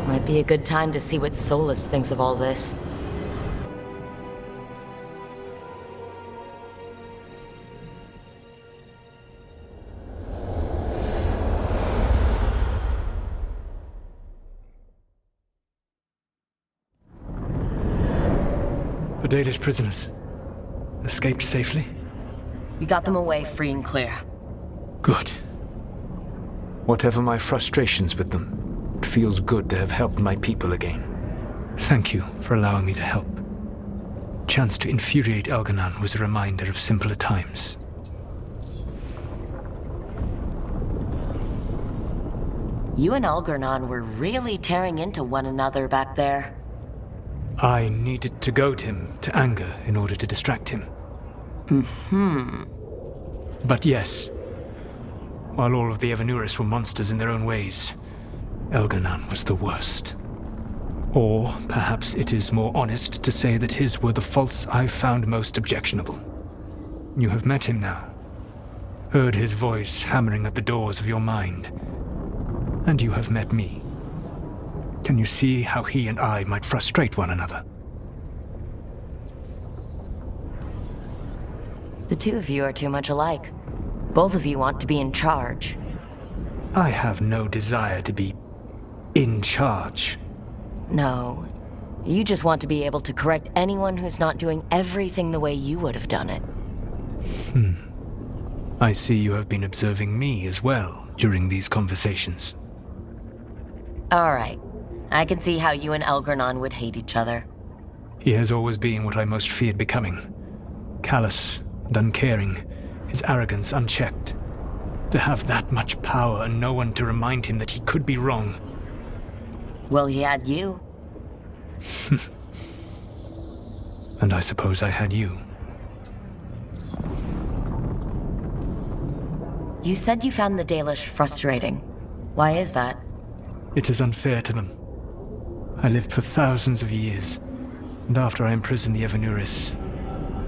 Might be a good time to see what Solus thinks of all this. The Dalish prisoners escaped safely? We got them away free and clear. Good. Whatever my frustrations with them, it feels good to have helped my people again. Thank you for allowing me to help. Chance to infuriate Elganon was a reminder of simpler times. You and Algernon were really tearing into one another back there. I needed to goad him to anger in order to distract him. But yes, while all of the Evanuris were monsters in their own ways, Elganon was the worst. Or perhaps it is more honest to say that his were the faults I found most objectionable. You have met him now, heard his voice hammering at the doors of your mind, and you have met me. Can you see how he and I might frustrate one another? The two of you are too much alike. Both of you want to be in charge. I have no desire to be in charge. No. You just want to be able to correct anyone who's not doing everything the way you would have done it. I see you have been observing me as well during these conversations. All right. I can see how you and Elgernon would hate each other. He has always been what I most feared becoming. Callous and uncaring, his arrogance unchecked. To have that much power and no one to remind him that he could be wrong. Well, he had you. And I suppose I had you. You said you found the Dalish frustrating. Why is that? It is unfair to them. I lived for thousands of years, and after I imprisoned the Evanuris,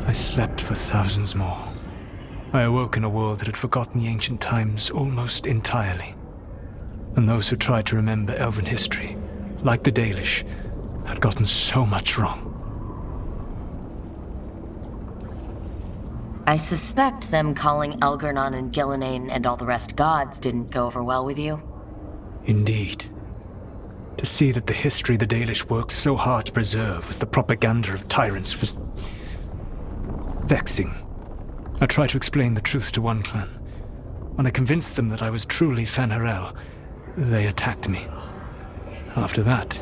I slept for thousands more. I awoke in a world that had forgotten the ancient times almost entirely. And those who tried to remember Elven history, like the Dalish, had gotten so much wrong. I suspect them calling Elgernon and Gillenane and all the rest gods didn't go over well with you. Indeed. To see that the history the Dalish worked so hard to preserve was the propaganda of tyrants was vexing. I tried to explain the truth to one clan. When I convinced them that I was truly Fen'Harel, they attacked me. After that,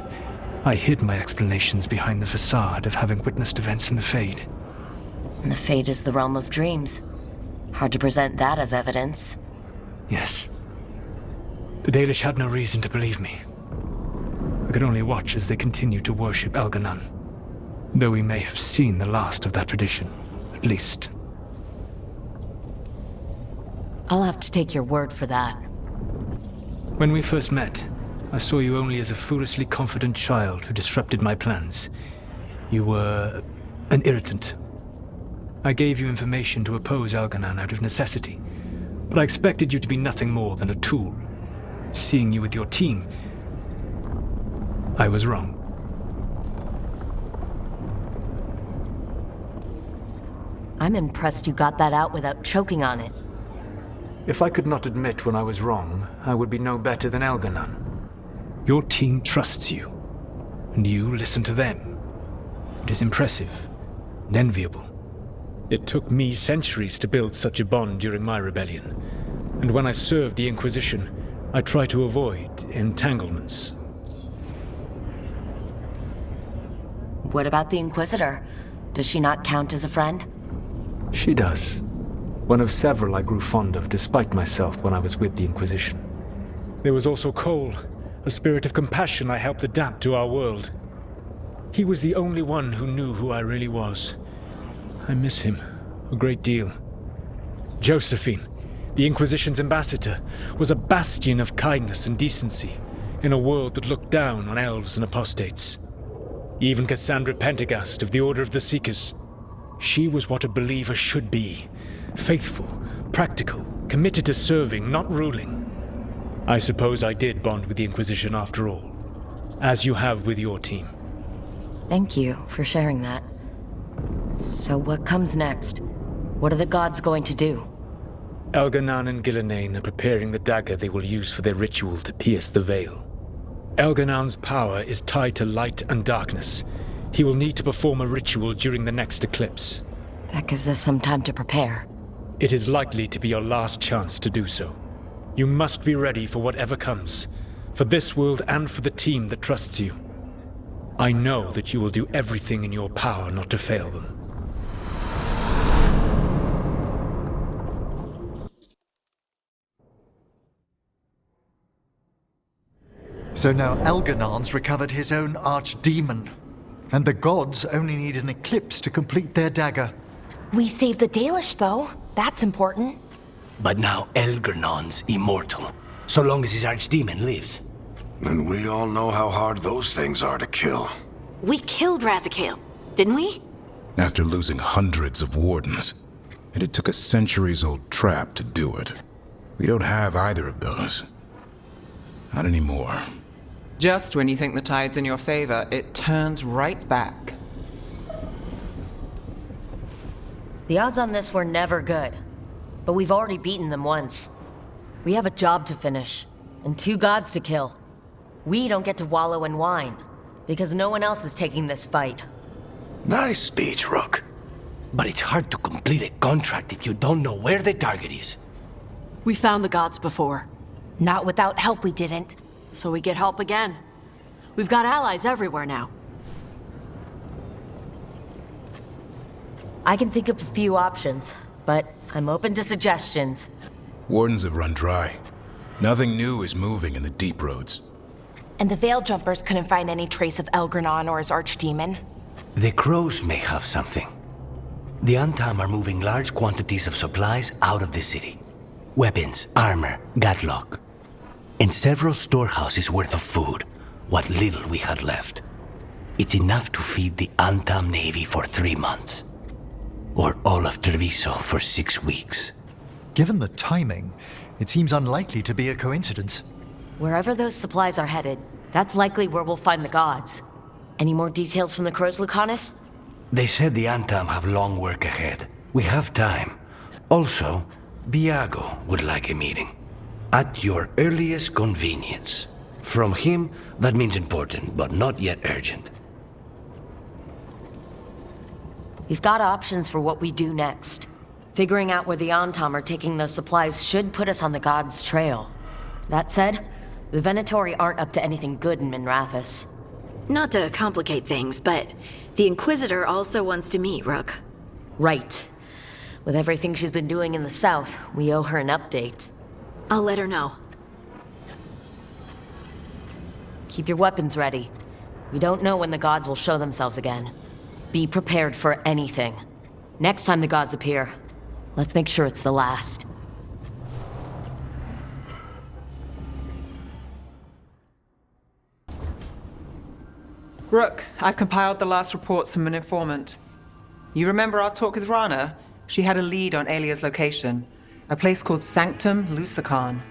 I hid my explanations behind the facade of having witnessed events in the Fade. And the Fade is the realm of dreams. Hard to present that as evidence. Yes. The Dalish had no reason to believe me. I could only watch as they continued to worship Elganon, though we may have seen the last of that tradition, at least. I'll have to take your word for that. When we first met, I saw you only as a foolishly confident child who disrupted my plans. You were an irritant. I gave you information to oppose Elganon out of necessity, but I expected you to be nothing more than a tool. Seeing you with your team, I was wrong. I'm impressed you got that out without choking on it. If I could not admit when I was wrong, I would be no better than Elganon. Your team trusts you, and you listen to them. It is impressive and enviable. It took me centuries to build such a bond during my rebellion, and when I served the Inquisition, I tried to avoid entanglements. What about the Inquisitor? Does she not count as a friend? She does. One of several I grew fond of despite myself when I was with the Inquisition. There was also Cole, a spirit of compassion I helped adapt to our world. He was the only one who knew who I really was. I miss him a great deal. Josephine, the Inquisition's ambassador, was a bastion of kindness and decency in a world that looked down on elves and apostates. Even Cassandra Pendergast of the Order of the Seekers. She was what a believer should be. Faithful, practical, committed to serving, not ruling. I suppose I did bond with the Inquisition after all. as you have with your team. Thank you for sharing that. So what comes next? What are the gods going to do? Elganan and Gillenane are preparing the dagger they will use for their ritual to pierce the veil. Elganan's power is tied to light and darkness. He will need to perform a ritual during the next eclipse. That gives us some time to prepare. It is likely to be your last chance to do so. You must be ready for whatever comes, for this world and for the team that trusts you. I know that you will do everything in your power not to fail them. So now Elganan's recovered his own archdemon, and the gods only need an eclipse to complete their dagger. We saved the Dalish, though. That's important. But now Elganan's immortal, so long as his archdemon lives. And we all know how hard those things are to kill. We killed Razikale, didn't we? After losing hundreds of wardens, and it took a centuries-old trap to do it. We don't have either of those. Not anymore. Just when you think the tide's in your favor, it turns right back. The odds on this were never good, but we've already beaten them once. We have a job to finish, and 2 gods to kill. We don't get to wallow in wine, because no one else is taking this fight. Nice speech, Rook. But it's hard to complete a contract if you don't know where the target is. We found the gods before, Not without help, we didn't. so we get help again. We've got allies everywhere now. I can think of a few options, but I'm open to suggestions. Wardens have run dry. Nothing new is moving in the deep roads. And the Veil Jumpers couldn't find any trace of Elgranon or his archdemon. The crows may have something. The Antam are moving large quantities of supplies out of the city. Weapons, armor, gatlock. And several storehouses worth of food, what little we had left. It's enough to feed the Antam Navy for 3 months. Or all of Treviso for 6 weeks. Given the timing, it seems unlikely to be a coincidence. Wherever those supplies are headed, that's likely where we'll find the gods. Any more details from the crows, Lucanus? They said the Antam have long work ahead. We have time. Also, Biago would like a meeting. At your earliest convenience. From him, that means important, but not yet urgent. We've got options for what we do next. Figuring out where the Antam are taking those supplies should put us on the gods' trail. That said, the Venatori aren't up to anything good in Minrathous. Not to complicate things, but the Inquisitor also wants to meet Rook. Right. With everything she's been doing in the south, we owe her an update. I'll let her know. Keep your weapons ready. We don't know when the gods will show themselves again. Be prepared for anything. Next time the gods appear, let's make sure it's the last. Rook, I've compiled the last reports from an informant. You remember our talk with Rana? She had a lead on Alia's location. A place called Sanctum Lucican.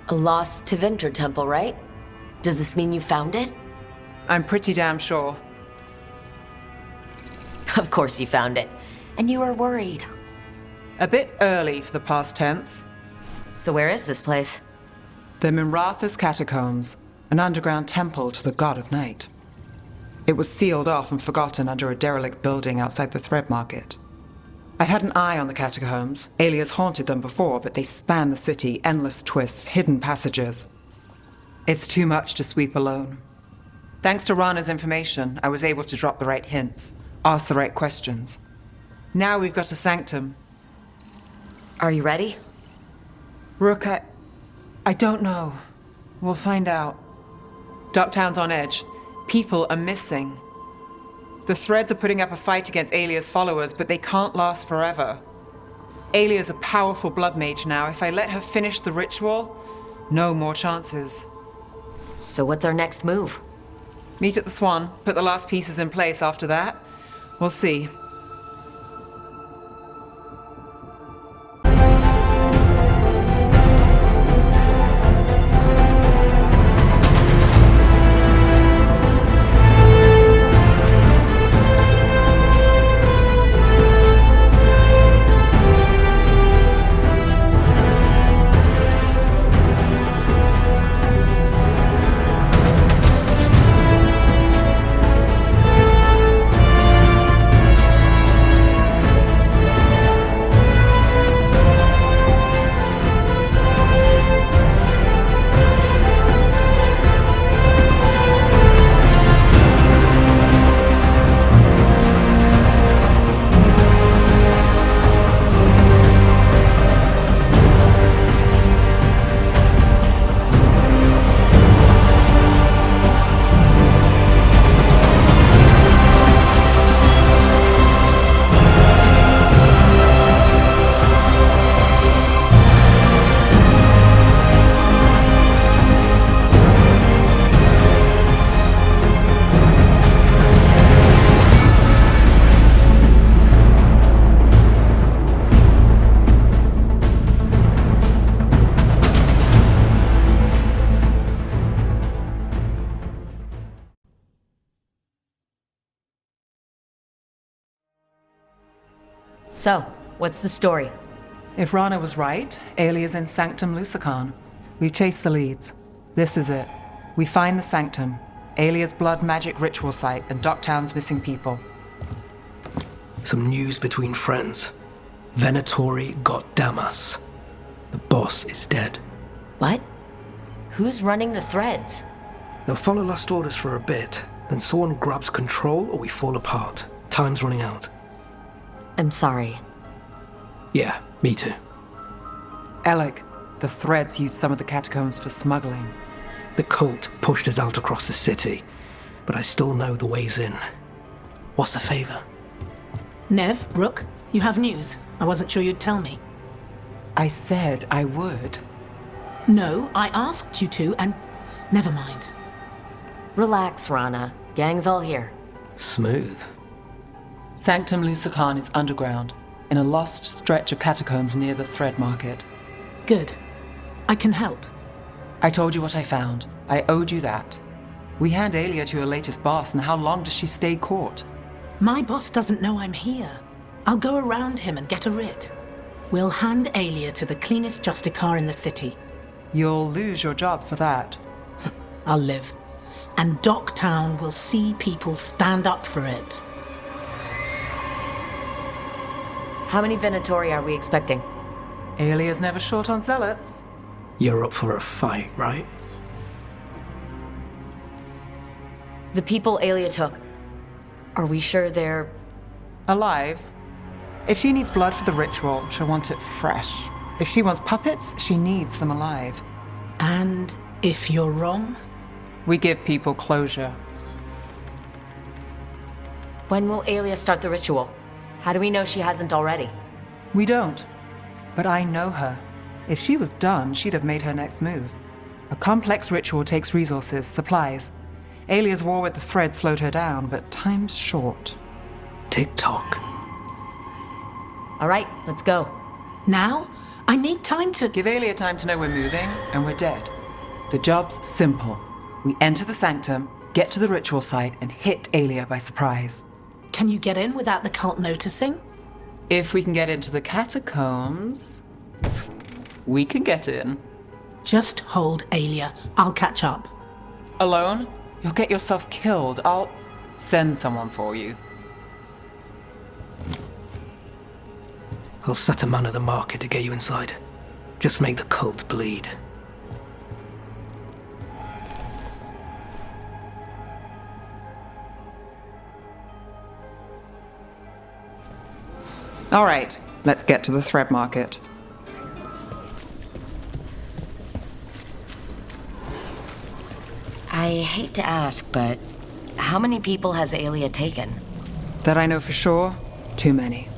A lost Tevinter temple, right? Does this mean you found it? I'm pretty damn sure. Of course you found it. And you were worried. A bit early for the past tense. So where is this place? The Minrathous Catacombs, an underground temple to the God of Night. It was sealed off and forgotten under a derelict building outside the Thread Market. I've had an eye on the catacombs. Alias haunted them before, but they span the city, endless twists, hidden passages. It's too much to sweep alone. Thanks to Rana's information, I was able to drop the right hints, ask the right questions. Now we've got a sanctum. Are you ready? Rook, I don't know. We'll find out. Ducktown's on edge. People are missing. The Threads are putting up a fight against Alia's followers, but they can't last forever. Alia's a powerful blood mage now. If I let her finish the ritual, no more chances. So what's our next move? Meet at the Swan, put the last pieces in place after that. We'll see. So, what's the story? If Rana was right, Alia's in Sanctum Lucican. We've chased the leads. This is it. We find the Sanctum, Alia's blood magic ritual site, and Docktown's missing people. Some news between friends. Venatori got Damas. The boss is dead. What? Who's running the threads? They'll follow last orders for a bit, then someone grabs control or we fall apart. Time's running out. I'm sorry. Yeah, me too. Alec, the threads used some of the catacombs for smuggling. The cult pushed us out across the city, but I still know the ways in. What's the favor? Nev, Rook, you have news. I wasn't sure you'd tell me. I said I would. No, I asked you to, and never mind. Relax, Rana. Gang's all here. Smooth. Sanctum Lucican is underground, in a lost stretch of catacombs near the Thread Market. Good. I can help. I told you what I found. I owed you that. We hand Alia to your latest boss, and how long does she stay caught? My boss doesn't know I'm here. I'll go around him and get a writ. We'll hand Alia to the cleanest Justicar in the city. You'll lose your job for that. I'll live. And Docktown will see people stand up for it. How many Venatori are we expecting? Alia's never short on zealots. You're up for a fight, right? The people Alia took, are we sure they're... alive? If she needs blood for the ritual, she'll want it fresh. If she wants puppets, she needs them alive. And if you're wrong? We give people closure. When will Alia start the ritual? How do we know she hasn't already? We don't. But I know her. If she was done, she'd have made her next move. A complex ritual takes resources, supplies. Alia's war with the Thread slowed her down, but time's short. Tick-tock. All right, let's go. Now? I need time to... Give Alia time to know we're moving, and we're dead. The job's simple. We enter the Sanctum, get to the ritual site, and hit Alia by surprise. Can you get in without the cult noticing? If we can get into the catacombs, we can get in. Just hold Alia. I'll catch up. Alone? You'll get yourself killed. I'll send someone for you. I'll set a man at the market to get you inside. Just make the cult bleed. All right, let's get to the Thread Market. I hate to ask, but how many people has Alia taken? That I know for sure, too many.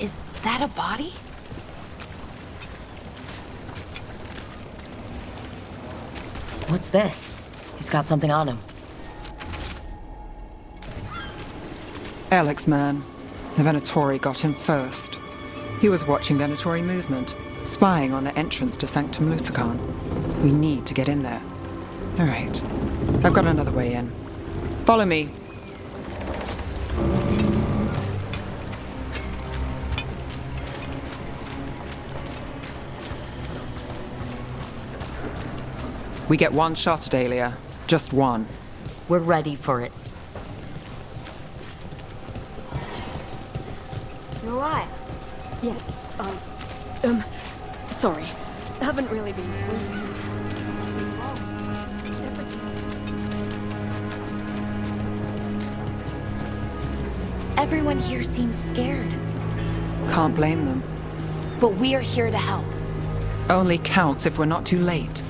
Is that a body? What's this? He's got something on him. Alex, man. The Venatori got him first. He was watching Venatori movement, spying on the entrance to Sanctum Lucican. We need to get in there. All right. I've got another way in. Follow me. We get one shot at Alia. Just one. We're ready for it. You're right. Yes, sorry. Haven't really been sleeping. Everyone here seems scared. Can't blame them. But we are here to help. Only counts if we're not too late.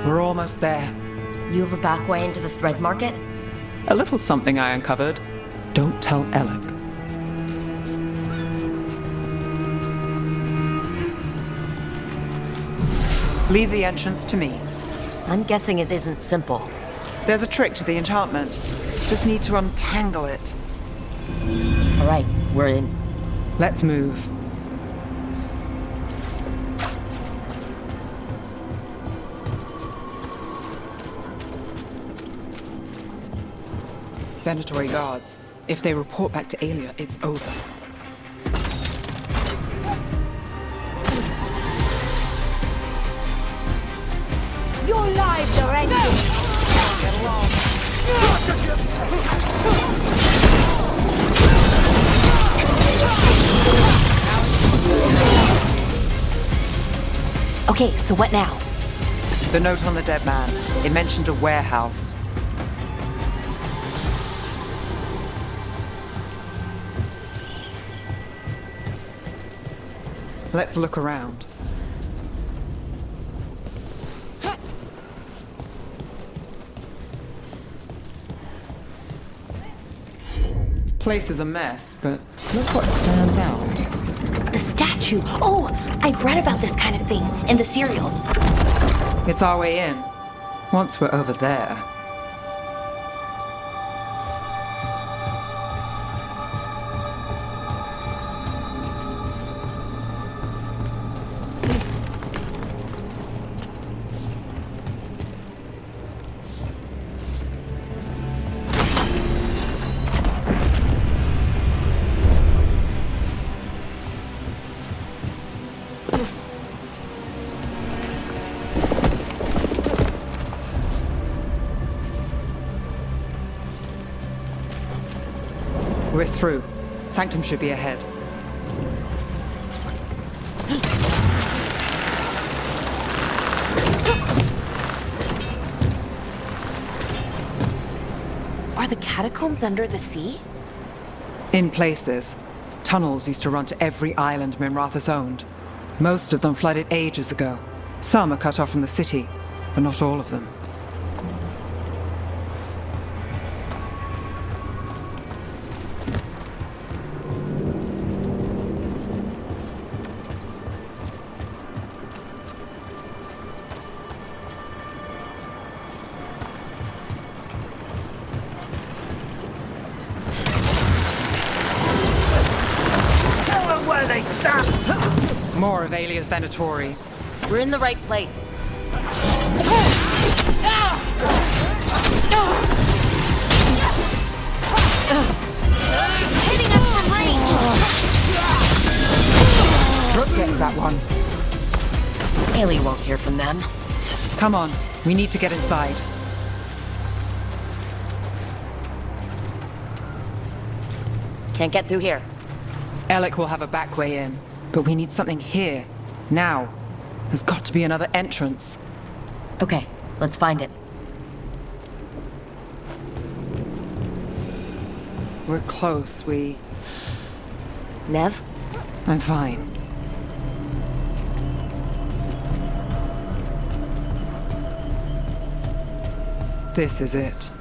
We're almost there. You have a back way into the thread market? A little something I uncovered. Don't tell Alec. Leave the entrance to me. I'm guessing it isn't simple. There's a trick to the enchantment. Just need to untangle it. All right, we're in. Let's move. Venatory guards. If they report back to Aelia, it's over. Your lives are ending! Okay, so what now? The note on the dead man. It mentioned a warehouse. Let's look around. Place is a mess, but look what stands out. The statue! Oh, I've read about this kind of thing in the serials. It's our way in. Once we're over there. We're through. Sanctum should be ahead. Are the catacombs under the sea? In places. Tunnels used to run to every island Minrathous owned. Most of them flooded ages ago. Some are cut off from the city, but not all of them. More of Aelia's Venatori. We're in the right place. Hitting us from range! Brooke gets that one. Aelia won't hear from them. Come on, we need to get inside. Can't get through here. Alec will have a back way in, but we need something here, now. There's got to be another entrance. Okay, let's find it. We're close, Nev? I'm fine. This is it.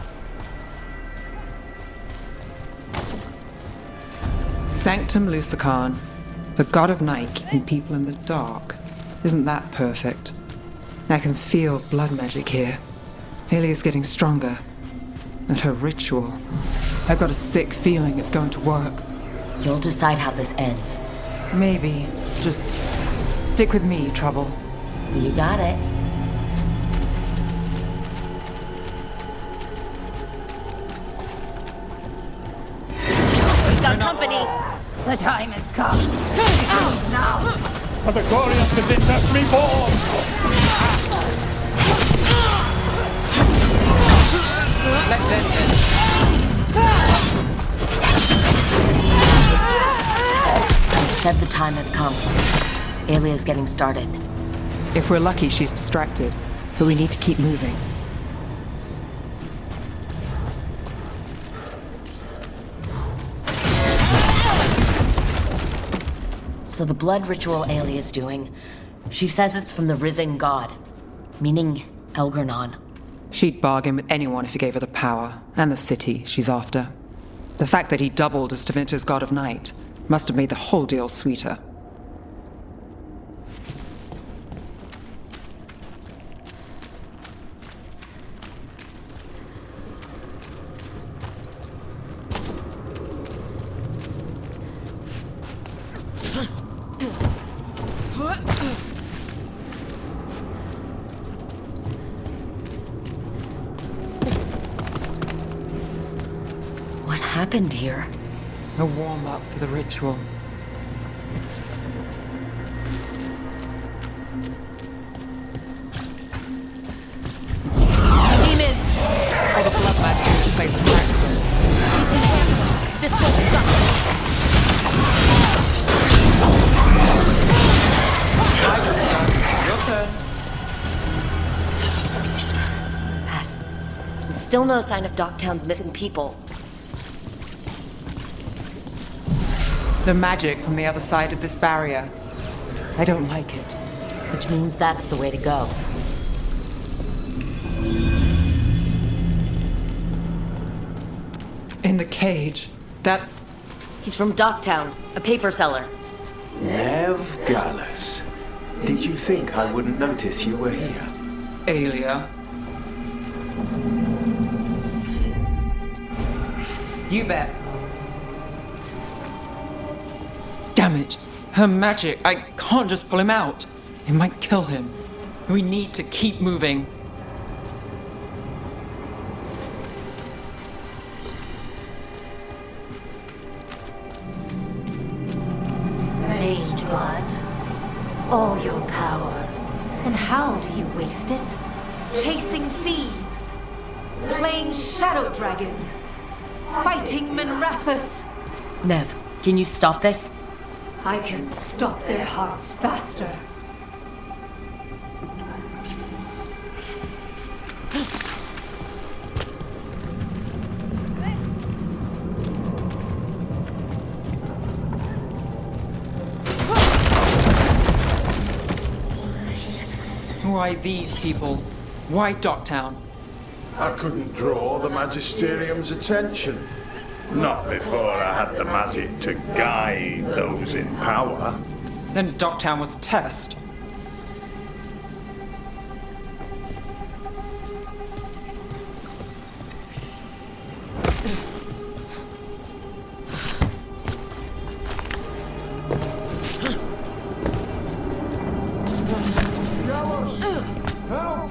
Sanctum Lucican, the god of night keeping people in the dark. Isn't that perfect? I can feel blood magic here. Aelia's getting stronger. And her ritual. I've got a sick feeling it's going to work. You'll decide how this ends. Maybe. Just stick with me, Trouble. You got it. We've got company. The time has come. Out now! For the glorious Vindas reborn! Let's end this. I said the time has come. Aelia's getting started. If we're lucky, she's distracted. But we need to keep moving. So the blood ritual Aelia's doing, she says it's from the risen god. Meaning Elgranon. She'd bargain with anyone if he gave her the power, and the city she's after. The fact that he doubled as Tevinter's God of Night must have made the whole deal sweeter. What happened here? A warm-up for the ritual. Demons! All the bloodbath takes place in practical. This won't stop. Your turn. Pass. And still no sign of Docktown's missing people. The magic from the other side of this barrier. I don't like it. Which means that's the way to go. In the cage. That's... He's from Docktown, a paper seller. Nev Gallus. Did you think I wouldn't notice you were here? Aelia. You bet. Damn it. Her magic. I can't just pull him out. It might kill him. We need to keep moving. Mage blood. All your power. And how do you waste it? Chasing thieves. Playing Shadow Dragon. Fighting Minrathus. Nev, can you stop this? I can stop their hearts faster. Why these people? Why Docktown? I couldn't draw the Magisterium's attention. Not before I had the magic to guide those in power. Then Docktown was a test. Help!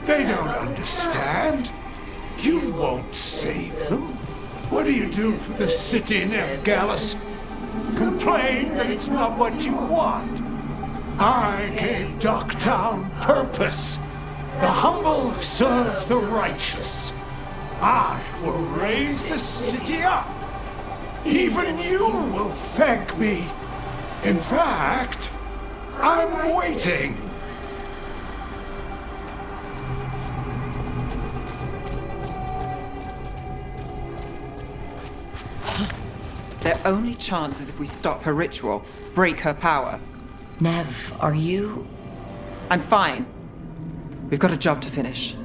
They don't understand. You won't save them. What do you do for the city, Nev Gallus? Complain that it's not what you want. I gave Docktown purpose. The humble serve the righteous. I will raise the city up. Even you will thank me. In fact, I'm waiting. Their only chance is if we stop her ritual, break her power. Nev, are you... I'm fine. We've got a job to finish.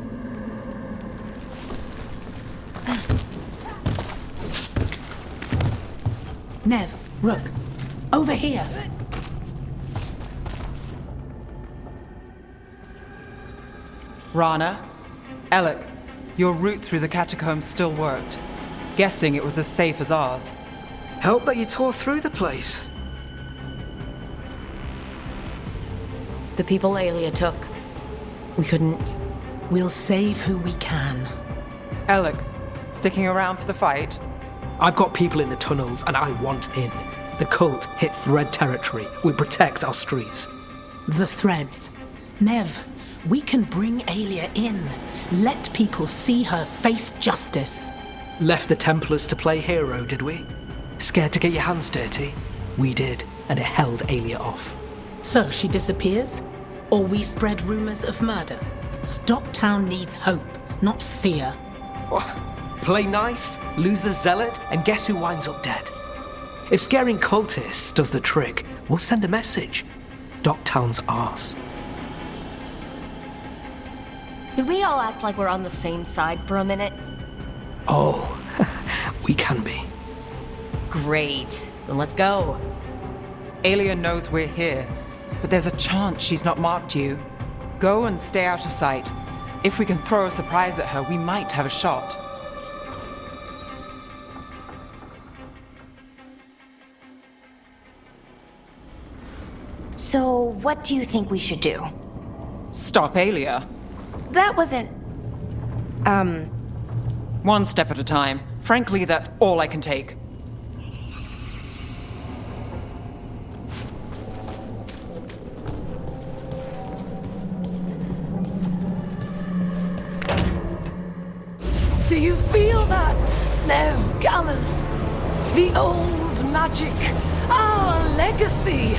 Nev, Rook, over here. Rana, Alec, your route through the catacombs still worked. Guessing it was as safe as ours. Help that you tore through the place. The people Aelia took. We couldn't... We'll save who we can. Alec, sticking around for the fight? I've got people in the tunnels and I want in. The cult hit Thread territory. We protect our streets. The threads. Nev, we can bring Aelia in. Let people see her face justice. Left the Templars to play hero, did we? Scared to get your hands dirty? We did, and it held Aelia off. So she disappears? Or we spread rumors of murder? Docktown needs hope, not fear. What? Play nice, lose the zealot, and guess who winds up dead? If scaring cultists does the trick, we'll send a message. Docktown's ours. Could we all act like we're on the same side for a minute? Oh, we can be. Great. Then let's go. Aelia knows we're here, but there's a chance she's not marked you. Go and stay out of sight. If we can throw a surprise at her, we might have a shot. So, what do you think we should do? Stop Aelia. That wasn't... One step at a time. Frankly, that's all I can take. Do you feel that, Nev Gallus? The old magic, our legacy.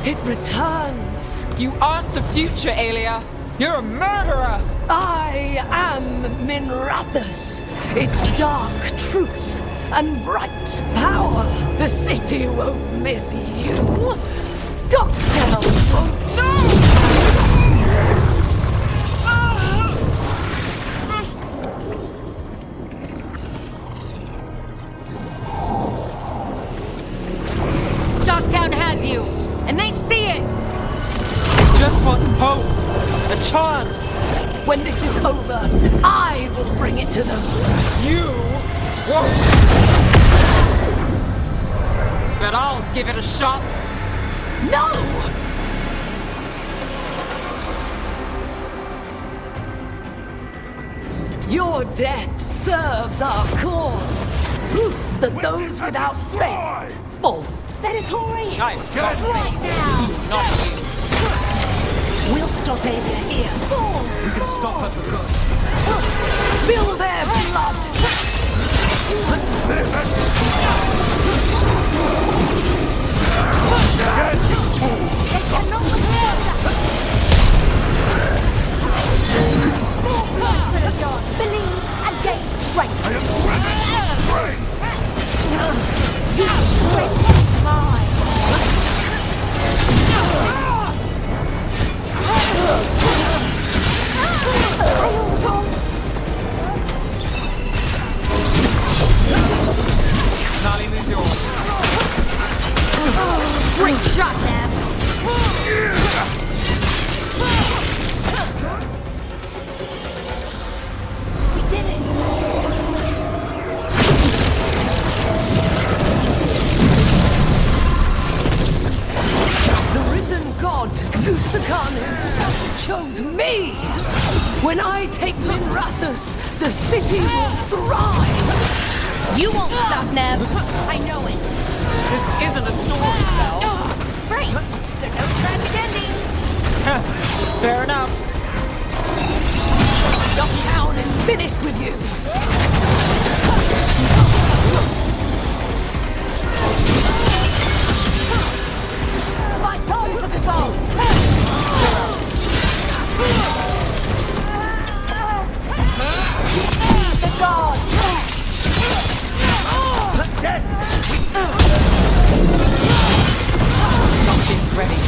It returns. You aren't the future, Aelia. You're a murderer! I am Minrathus. Its dark truth and bright power. The city won't miss you. Docktown won't. Docktown has you, and they see it! Just want hope. A chance. When this is over, I will bring it to them. You won't. But I'll give it a shot. No! Your death serves our cause. Proof that those without faith fall. Venatori! Right now! Not you. We'll stop Aelia here. We can stop her for good. Spill their blood! Believe and gain strength. Your strength is mine. Nolly, lose yours. Great shot, Nav. We did it. The risen god, Lucican himself, chose me! When I take Minrathus, the city will thrive! You won't stop, Nev. I know it. This isn't a story, Belle. Great. So no tragic ending. Fair enough. Docktown is finished with you! My time for the goal. The god. Something's ready.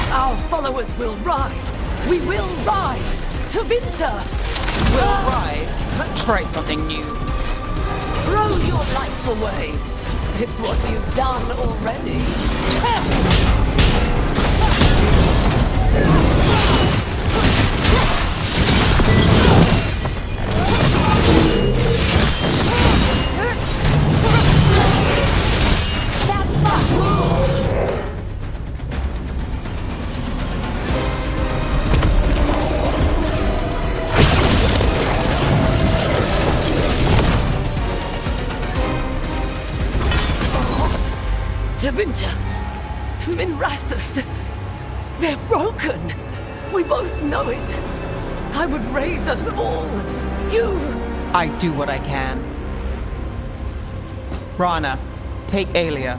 Our followers will rise! We will rise! To Winter! We'll rise. Try something new. Throw your life away! It's what you've done already. Winter, Minrathus, they're broken. We both know it. I would raise us all. You I do what I can. Rana, take Aelia.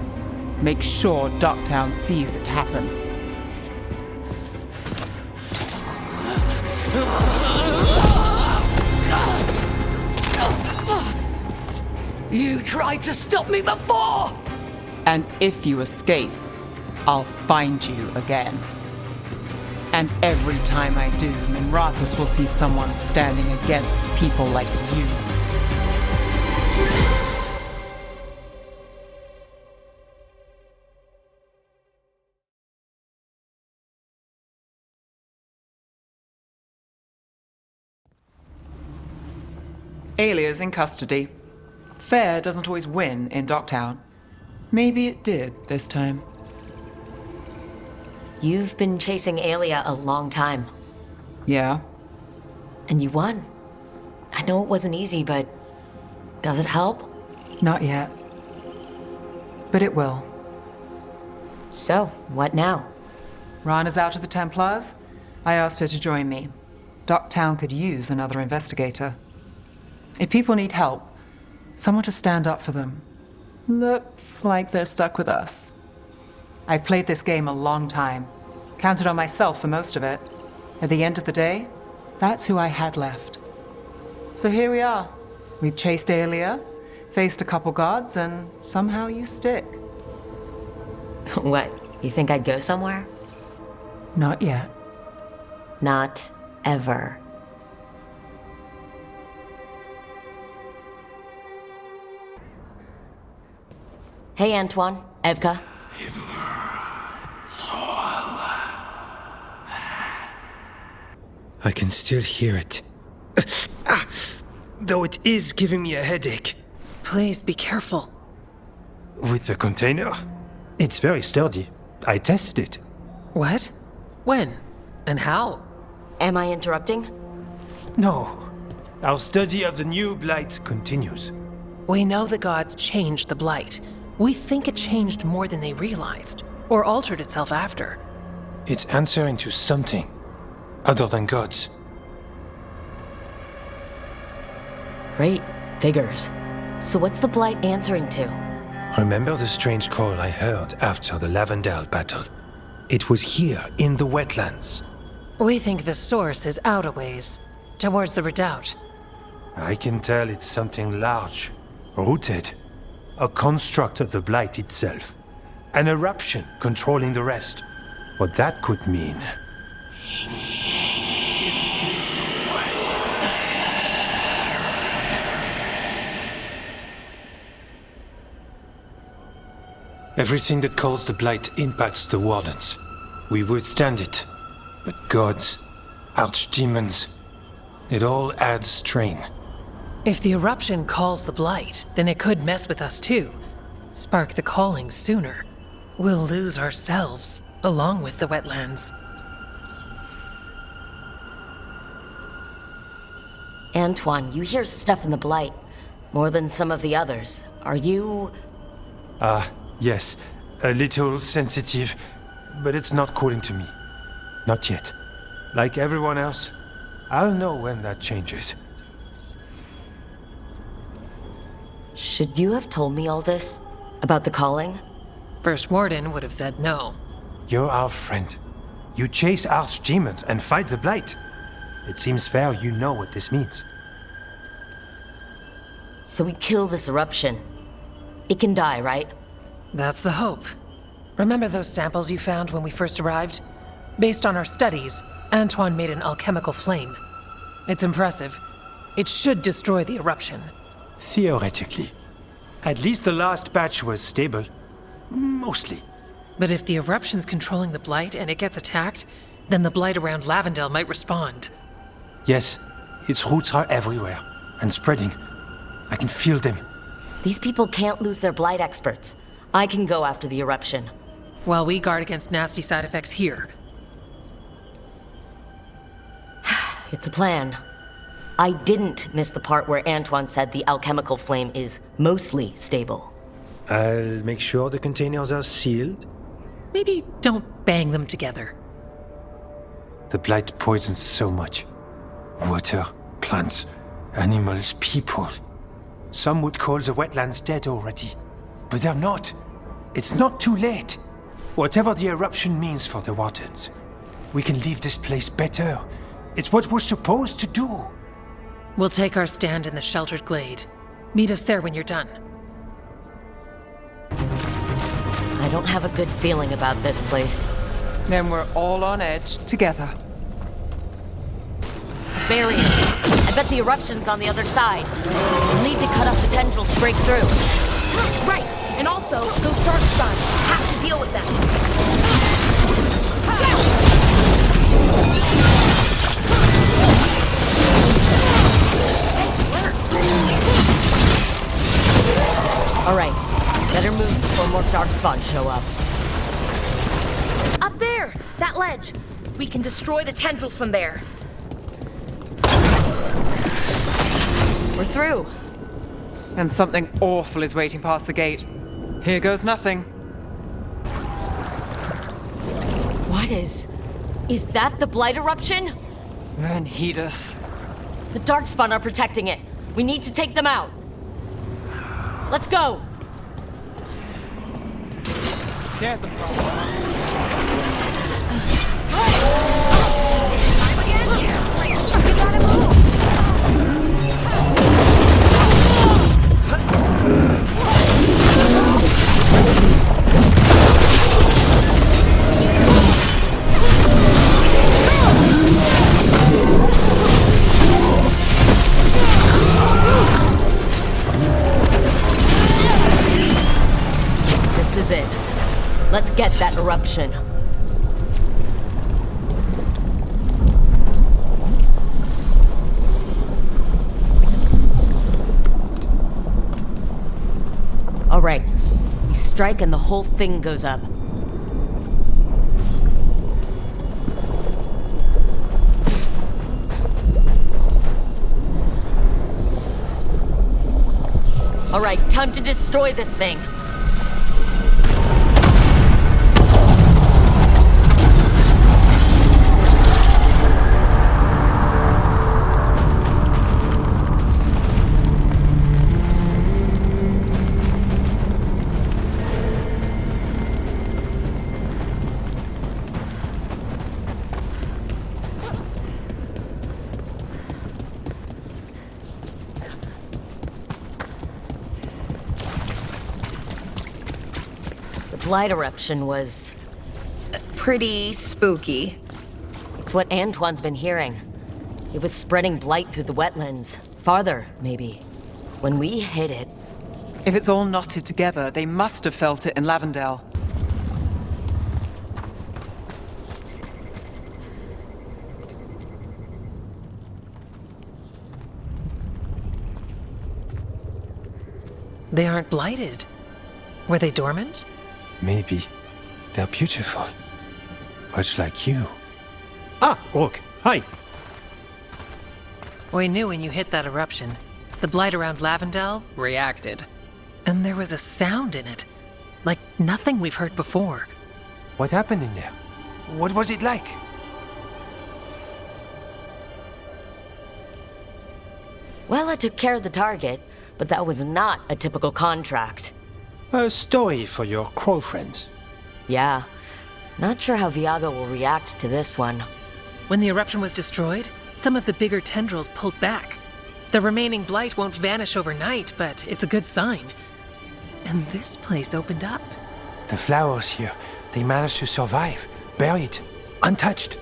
Make sure Docktown sees it happen. You tried to stop me before! And if you escape, I'll find you again. And every time I do, Minrathous will see someone standing against people like you. Aelia's in custody. Fair doesn't always win in Docktown. Maybe it did this time. You've been chasing Aelia a long time. Yeah? And you won. I know it wasn't easy, but does it help? Not yet. But it will. So, what now? Rana's out of the Templars. I asked her to join me. Docktown could use another investigator. If people need help, someone to stand up for them. Looks like they're stuck with us. I've played this game a long time. Counted on myself for most of it. At the end of the day, that's who I had left. So here we are. We've chased Aelia, faced a couple guards, and somehow you stick. What, you think I'd go somewhere? Not yet. Not ever. Hey, Antoine, Evka. I can still hear it. Though it is giving me a headache. Please be careful. With the container? It's very sturdy. I tested it. What? When? And how? Am I interrupting? No. Our study of the new blight continues. We know the gods changed the blight. We think it changed more than they realized, or altered itself after. It's answering to something other than gods. Great. Figures. So what's the blight answering to? Remember the strange call I heard after the Lavendale battle? It was here, in the wetlands. We think the source is out a ways, towards the redoubt. I can tell it's something large, rooted. A construct of the blight itself. An eruption controlling the rest. What that could mean. Everything that calls the blight impacts the wardens. We withstand it. But gods, archdemons, it all adds strain. If the eruption calls the blight, then it could mess with us too. Spark the calling sooner. We'll lose ourselves, along with the wetlands. Antoine, you hear stuff in the blight. More than some of the others. Are you... Yes. A little sensitive, but it's not calling to me. Not yet. Like everyone else, I'll know when that changes. Should you have told me all this? About the calling? First Warden would have said no. You're our friend. You chase archdemons and fight the blight. It seems fair you know what this means. So we kill this eruption. It can die, right? That's the hope. Remember those samples you found when we first arrived? Based on our studies, Antoine made an alchemical flame. It's impressive. It should destroy the eruption. Theoretically. At least the last batch was stable. Mostly. But if the eruption's controlling the blight and it gets attacked, then the blight around Lavendale might respond. Yes, its roots are everywhere, and spreading. I can feel them. These people can't lose their blight experts. I can go after the eruption. While we guard against nasty side effects here. It's a plan. I didn't miss the part where Antoine said the alchemical flame is mostly stable. I'll make sure the containers are sealed. Maybe don't bang them together. The blight poisons so much. Water, plants, Animals, people. Some would call the wetlands dead already. But they're not. It's not too late. Whatever the eruption means for the wardens, we can leave this place better. It's what we're supposed to do. We'll take our stand in the sheltered glade. Meet us there when you're done. I don't have a good feeling about this place. Then we're all on edge together. Barrier. I bet the eruption's on the other side. We'll need to cut off the tendrils to break through. Right, and also, those dark spawns. Have to deal with them. Alright, better move before more darkspawn show up. Up there! That ledge! We can destroy the tendrils from there. We're through. And something awful is waiting past the gate. Here goes nothing. What is that the Blight eruption? Then heed us. The darkspawn are protecting it. We need to take them out. Let's go! There's a problem. This is it. Let's get that eruption. All right. We strike and the whole thing goes up. All right, time to destroy this thing. Blight eruption was pretty spooky. It's what Antoine's been hearing. It was spreading blight through the wetlands. Farther, maybe. When we hit it... If it's all knotted together, they must have felt it in Lavendale. They aren't blighted. Were they dormant? Maybe. They're beautiful. Much like you. Ah, Rook, hi! We knew when you hit that eruption. The blight around Lavendale reacted. And there was a sound in it. Like nothing we've heard before. What happened in there? What was it like? Well, I took care of the target, but that was not a typical contract. A story for your crow friends. Yeah. Not sure how Viago will react to this one. When the eruption was destroyed, some of the bigger tendrils pulled back. The remaining blight won't vanish overnight, but it's a good sign. And this place opened up. The flowers here, they managed to survive, buried, untouched.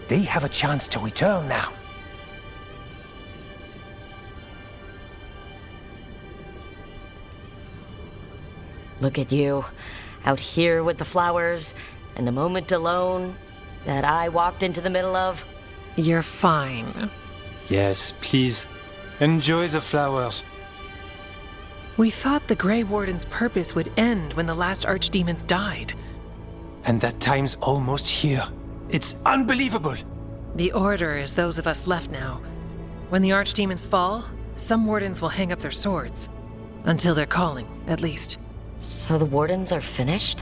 They have a chance to return now. Look at you, out here with the flowers, and a moment alone that I walked into the middle of. You're fine. Yes, please. Enjoy the flowers. We thought the Grey Warden's purpose would end when the last archdemons died. And that time's almost here. It's unbelievable! The Order is those of us left now. When the archdemons fall, some wardens will hang up their swords. Until their calling, at least. So the wardens are finished?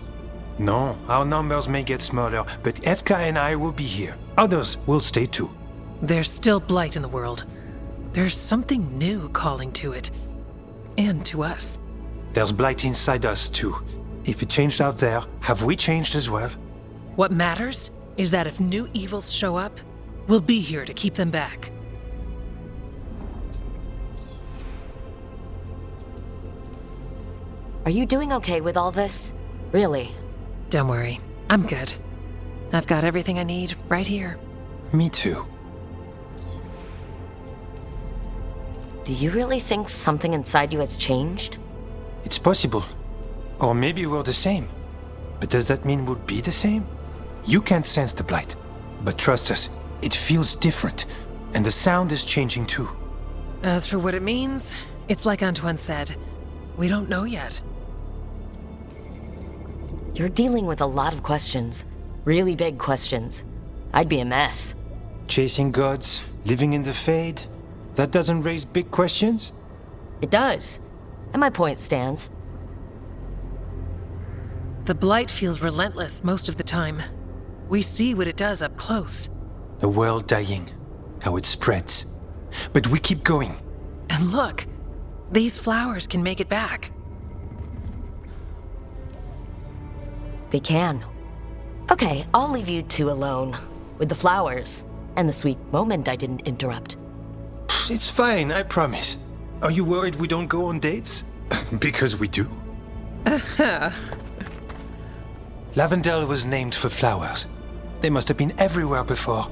No, our numbers may get smaller, but Xxvii and I will be here. Others will stay too. There's still blight in the world. There's something new calling to it. And to us. There's blight inside us, too. If it changed out there, have we changed as well? What matters is that if new evils show up, we'll be here to keep them back. Are you doing okay with all this? Really? Don't worry, I'm good. I've got everything I need right here. Me too. Do you really think something inside you has changed? It's possible. Or maybe we're the same. But does that mean we'll be the same? You can't sense the blight. But trust us, it feels different. And the sound is changing too. As for what it means, it's like Antoine said. We don't know yet. You're dealing with a lot of questions. Really big questions. I'd be a mess. Chasing gods, living in the Fade, that doesn't raise big questions? It does. And my point stands. The blight feels relentless most of the time. We see what it does up close. A world dying, how it spreads. But we keep going. And look, these flowers can make it back. They can. Okay, I'll leave you two alone. With the flowers. And the sweet moment I didn't interrupt. It's fine, I promise. Are you worried we don't go on dates? Because we do. Lavendel was named for flowers. They must have been everywhere before.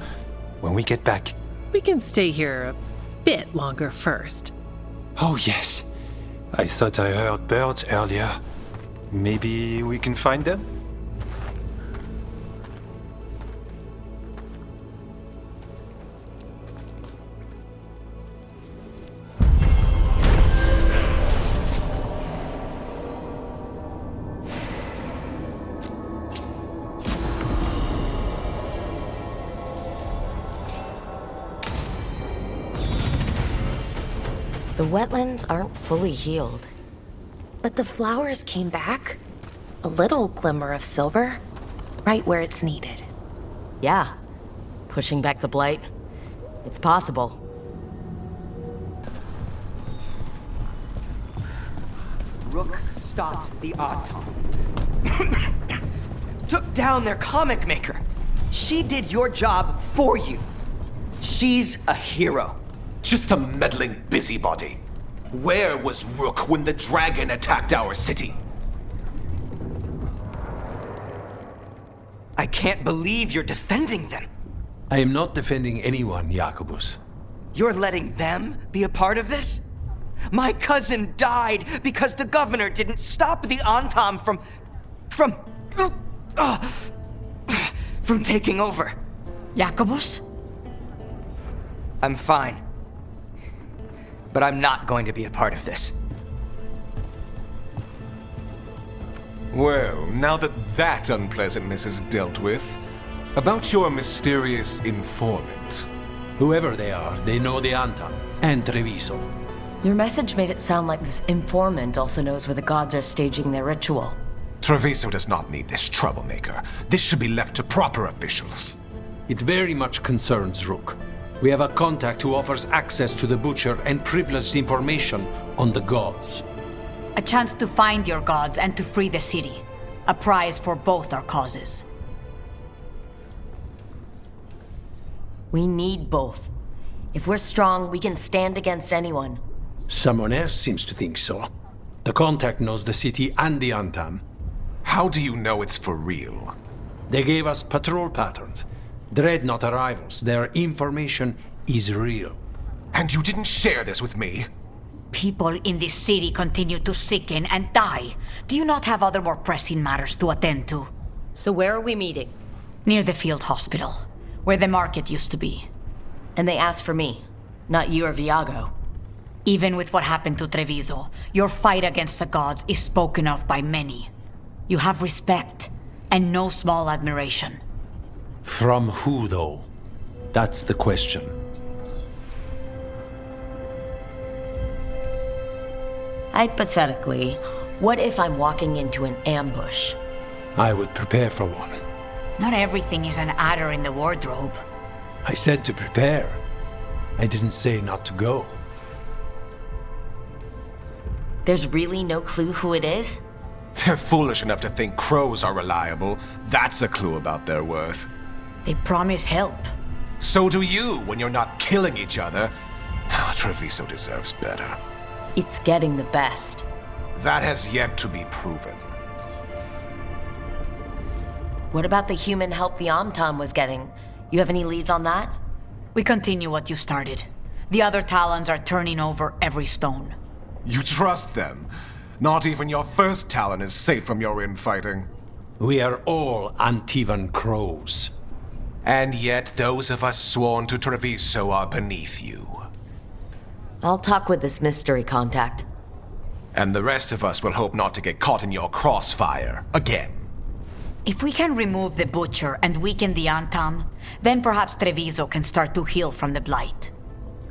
When we get back... We can stay here a bit longer first. Oh, yes. I thought I heard birds earlier. Maybe we can find them? The wetlands aren't fully healed. But the flowers came back. A little glimmer of silver, right where it's needed. Yeah. Pushing back the blight. It's possible. Rook stopped the Autumn. Took down their comic maker. She did your job for you. She's a hero. Just a meddling busybody. Where was Rook when the dragon attacked our city? I can't believe you're defending them. I am not defending anyone, Jacobus. You're letting them be a part of this? My cousin died because the governor didn't stop the Antam from taking over. Jacobus? I'm fine. But I'm not going to be a part of this. Well, now that unpleasantness is dealt with, about your mysterious informant. Whoever they are, they know the Antam and Treviso. Your message made it sound like this informant also knows where the gods are staging their ritual. Treviso does not need this troublemaker. This should be left to proper officials. It very much concerns Rook. We have a contact who offers access to the Butcher and privileged information on the gods. A chance to find your gods and to free the city. A prize for both our causes. We need both. If we're strong, we can stand against anyone. Someone else seems to think so. The contact knows the city and the Antam. How do you know it's for real? They gave us patrol patterns. Dreadnought arrivals. Their information is real. And you didn't share this with me? People in this city continue to sicken and die. Do you not have other more pressing matters to attend to? So where are we meeting? Near the field hospital, where the market used to be. And they asked for me, not you or Viago. Even with what happened to Treviso, your fight against the gods is spoken of by many. You have respect, and no small admiration. From who, though? That's the question. Hypothetically, what if I'm walking into an ambush? I would prepare for one. Not everything is an adder in the wardrobe. I said to prepare. I didn't say not to go. There's really no clue who it is? They're foolish enough to think crows are reliable. That's a clue about their worth. They promise help. So do you when you're not killing each other. Treviso deserves better. It's getting the best. That has yet to be proven. What about the human help the Amtam was getting? You have any leads on that? We continue what you started. The other Talons are turning over every stone. You trust them? Not even your first Talon is safe from your infighting. We are all Antivan crows. And yet those of us sworn to Treviso are beneath you. I'll talk with this mystery contact. And the rest of us will hope not to get caught in your crossfire again. If we can remove the Butcher and weaken the Antam, then perhaps Treviso can start to heal from the Blight.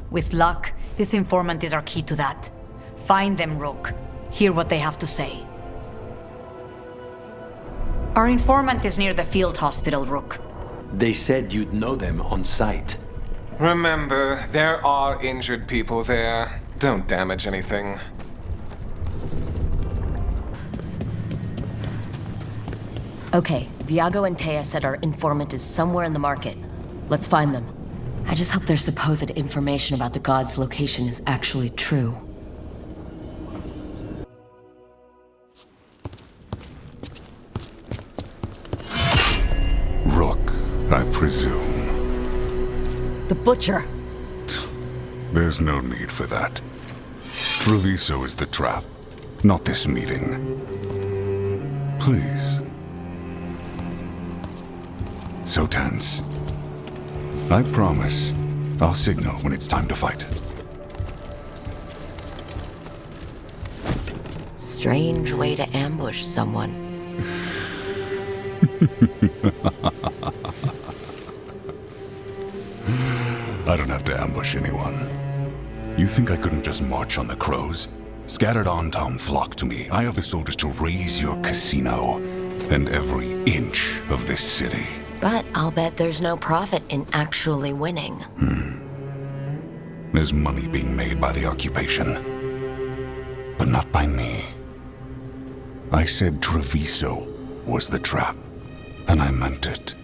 With luck, this informant is our key to that. Find them, Rook. Hear what they have to say. Our informant is near the field hospital, Rook. They said you'd know them on sight. Remember, there are injured people there. Don't damage anything. Okay, Viago and Taya said our informant is somewhere in the market. Let's find them. I just hope their supposed information about the god's location is actually true. Rook, I presume. The Butcher! There's no need for that. Treviso is the trap, not this meeting. Please. So tense. I promise, I'll signal when it's time to fight. Strange way to ambush someone. I don't have to ambush anyone. You think I couldn't just march on the crows? Scattered Antam flock to me. I have the soldiers to raise your casino and every inch of this city. But I'll bet there's no profit in actually winning. There's money being made by the occupation, but not by me. I said Treviso was the trap, and I meant it.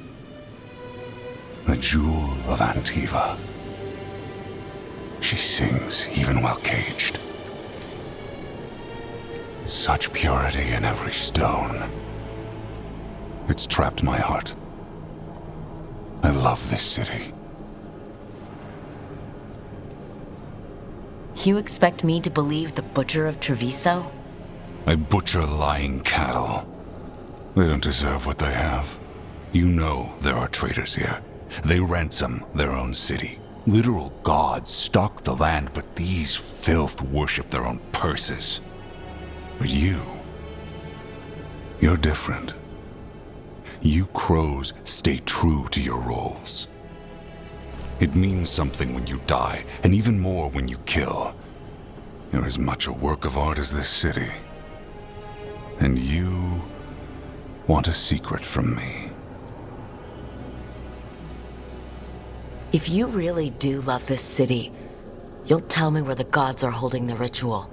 The jewel of Antiva. She sings even while caged. Such purity in every stone. It's trapped my heart. I love this city. You expect me to believe the Butcher of Treviso? I butcher lying cattle. They don't deserve what they have. You know there are traitors here. They ransom their own city. Literal gods stalk the land, but these filth worship their own purses. But you're different. You crows stay true to your roles. It means something when you die, and even more when you kill. You're as much a work of art as this city. And you want a secret from me. If you really do love this city, you'll tell me where the gods are holding the ritual.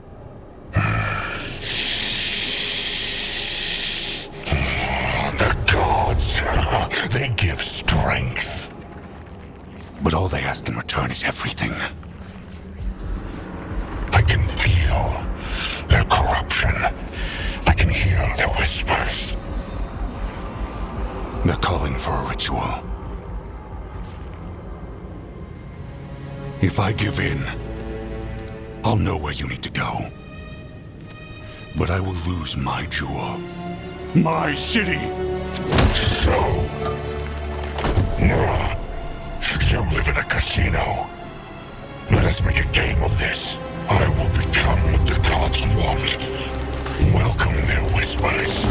The gods, they give strength. But all they ask in return is everything. I can feel their corruption. I can hear their whispers. They're calling for a ritual. If I give in, I'll know where you need to go. But I will lose my jewel. My city! So... you live in a casino. Let us make a game of this. I will become what the gods want. Welcome their whispers.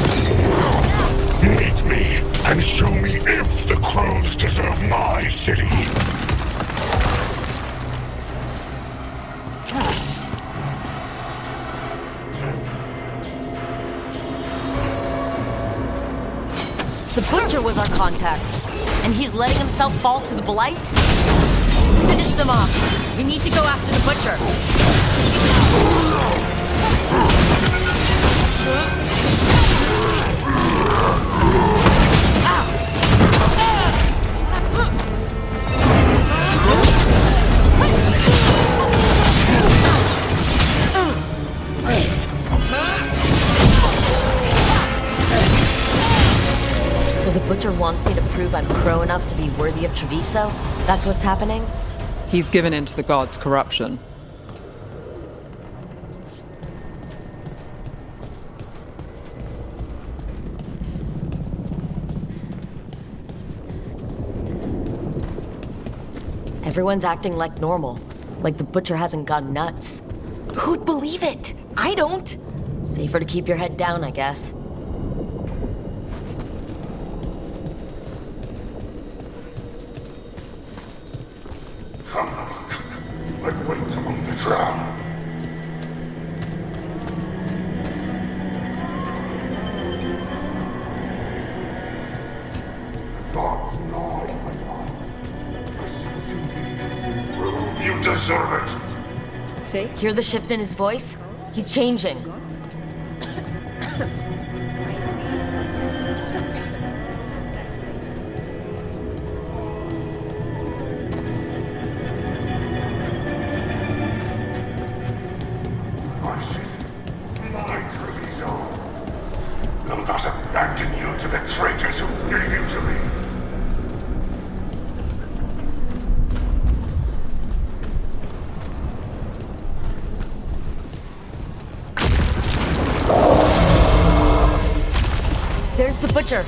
Meet me and show me if the crows deserve my city. The Butcher was our contact, and he's letting himself fall to the Blight? Finish them off. We need to go after the butcher. So the butcher wants me to prove I'm pro enough to be worthy of Treviso? That's what's happening? He's given in to the gods' corruption. Everyone's acting like normal. Like the butcher hasn't gone nuts. Who'd believe it? I don't. Safer to keep your head down, I guess. I wait among the drowned. Gods gnaw my mind. Listen to me. Prove you deserve it. See? Hear the shift in his voice? He's changing. My city, my Treviso. Will not abandon you to the traitors who gave you to me. There's the butcher.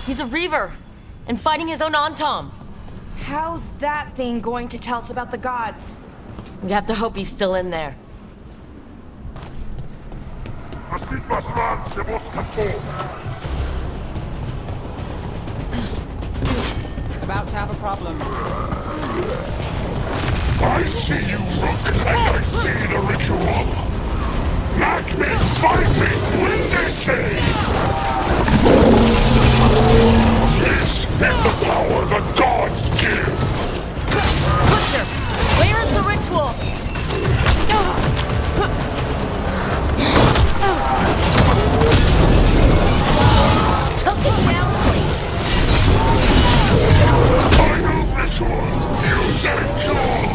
He's a reaver. And fighting his own Antom. How's that thing going to tell us about the gods? We have to hope he's still in there. About to have a problem. I see you, Rook, and I see the ritual. Match me, fight me, when they say. This is the power the gods give. Butcher, where is the ritual? Took it down, please. Final ritual, use a jewel.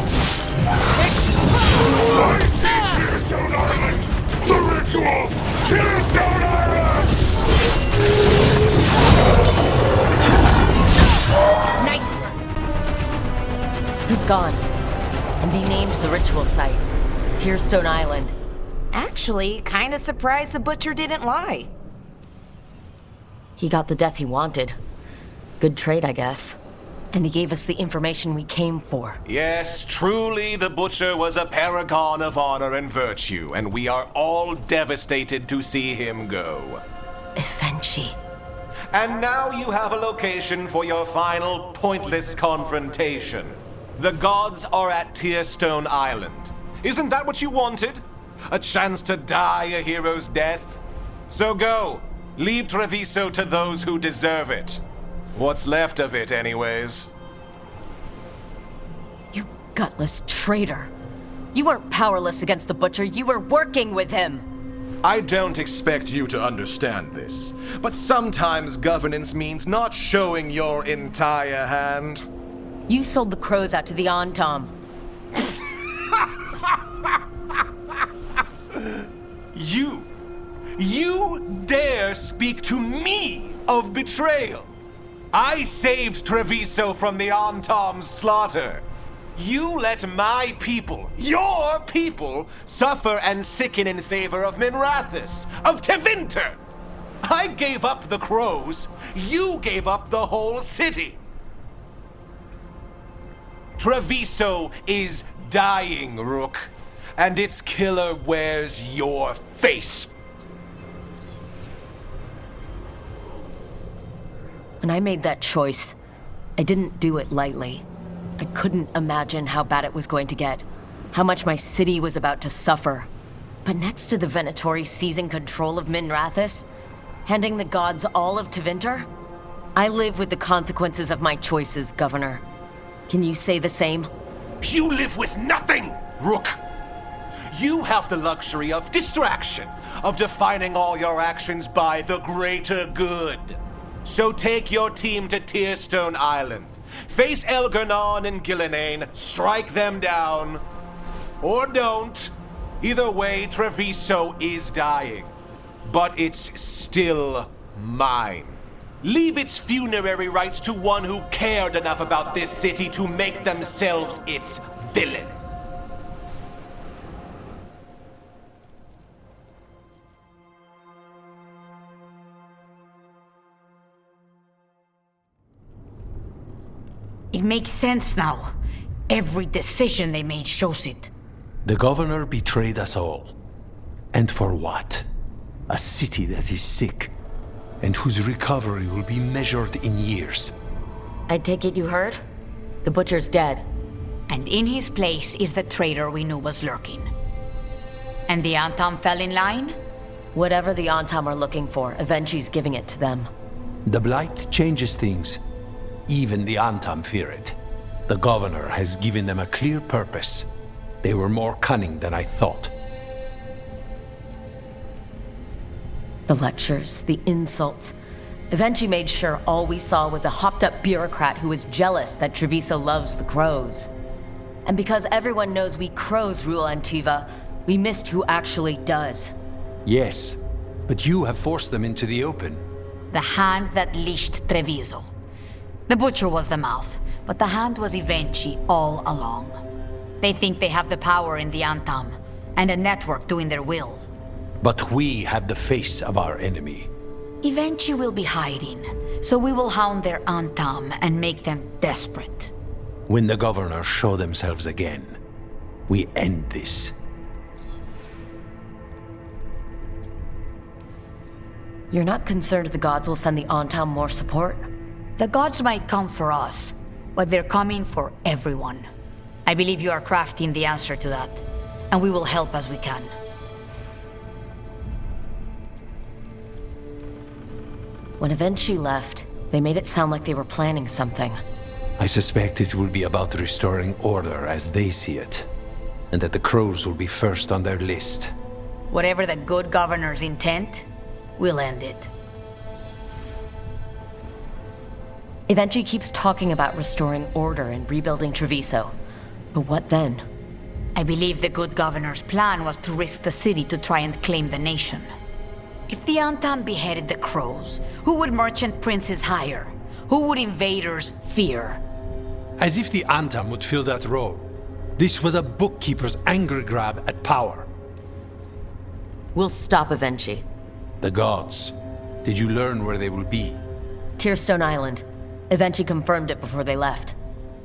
I see Tearstone Island. The ritual, Tearstone Island. Nice one. He's gone. And he named the ritual site, Tearstone Island. Actually, kinda surprised the butcher didn't lie. He got the death he wanted. Good trade, I guess. And he gave us the information we came for. Yes, truly the Butcher was a paragon of honor and virtue, and we are all devastated to see him go. Xxvii. And now you have a location for your final pointless confrontation. The gods are at Tearstone Island. Isn't that what you wanted? A chance to die a hero's death? So go. Leave Treviso to those who deserve it. What's left of it, anyways. You gutless traitor. You weren't powerless against the Butcher, you were working with him. I don't expect you to understand this, but sometimes governance means not showing your entire hand. You sold the crows out to the Antom. You dare speak to me of betrayal? I saved Treviso from the Antom's slaughter. You let my people, your people, suffer and sicken in favor of Minrathous, of Tevinter. I gave up the crows. You gave up the whole city. Treviso is dying, Rook, and its killer wears your face. When I made that choice, I didn't do it lightly. I couldn't imagine how bad it was going to get, how much my city was about to suffer. But next to the Venatori seizing control of Minrathous, handing the gods all of Tevinter, I live with the consequences of my choices, Governor. Can you say the same? You live with nothing, Rook. You have the luxury of distraction, of defining all your actions by the greater good. So take your team to Tearstone Island. Face Elgarnon and Gillenane, strike them down. Or don't. Either way, Treviso is dying. But it's still mine. Leave its funerary rites to one who cared enough about this city to make themselves its villain. It makes sense now. Every decision they made shows it. The governor betrayed us all. And for what? A city that is sick, and whose recovery will be measured in years. I take it you heard? The Butcher's dead. And in his place is the traitor we knew was lurking. And the Antam fell in line? Whatever the Antam are looking for, Xxvii's giving it to them. The Blight changes things. Even the Antam fear it. The governor has given them a clear purpose. They were more cunning than I thought. The lectures, the insults. Xxvii made sure all we saw was a hopped-up bureaucrat who was jealous that Treviso loves the crows. And because everyone knows we crows rule Antiva, we missed who actually does. Yes, but you have forced them into the open. The hand that leashed Treviso. The Butcher was the mouth, but the hand was Xxvii all along. They think they have the power in the Antam, and a network doing their will. But we have the face of our enemy. Xxvii will be hiding, so we will hound their Antam and make them desperate. When the governors show themselves again, we end this. You're not concerned the gods will send the Antam more support? The gods might come for us, but they're coming for everyone. I believe you are crafting the answer to that, and we will help as we can. When Xxvii left, they made it sound like they were planning something. I suspect it will be about restoring order as they see it, and that the crows will be first on their list. Whatever the good governor's intent, we'll end it. Xxvii keeps talking about restoring order and rebuilding Treviso. But what then? I believe the good governor's plan was to risk the city to try and claim the nation. If the Antam beheaded the crows, who would merchant princes hire? Who would invaders fear? As if the Antam would fill that role. This was a bookkeeper's angry grab at power. We'll stop Xxvii. The gods. Did you learn where they will be? Tearstone Island. Xxvii confirmed it before they left.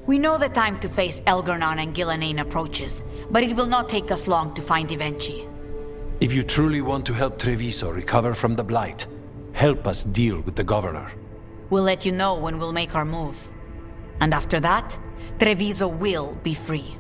We know the time to face Elgarnon and Gillenane approaches, but it will not take us long to find Xxvii. If you truly want to help Treviso recover from the Blight, help us deal with the governor. We'll let you know when we'll make our move. And after that, Treviso will be free.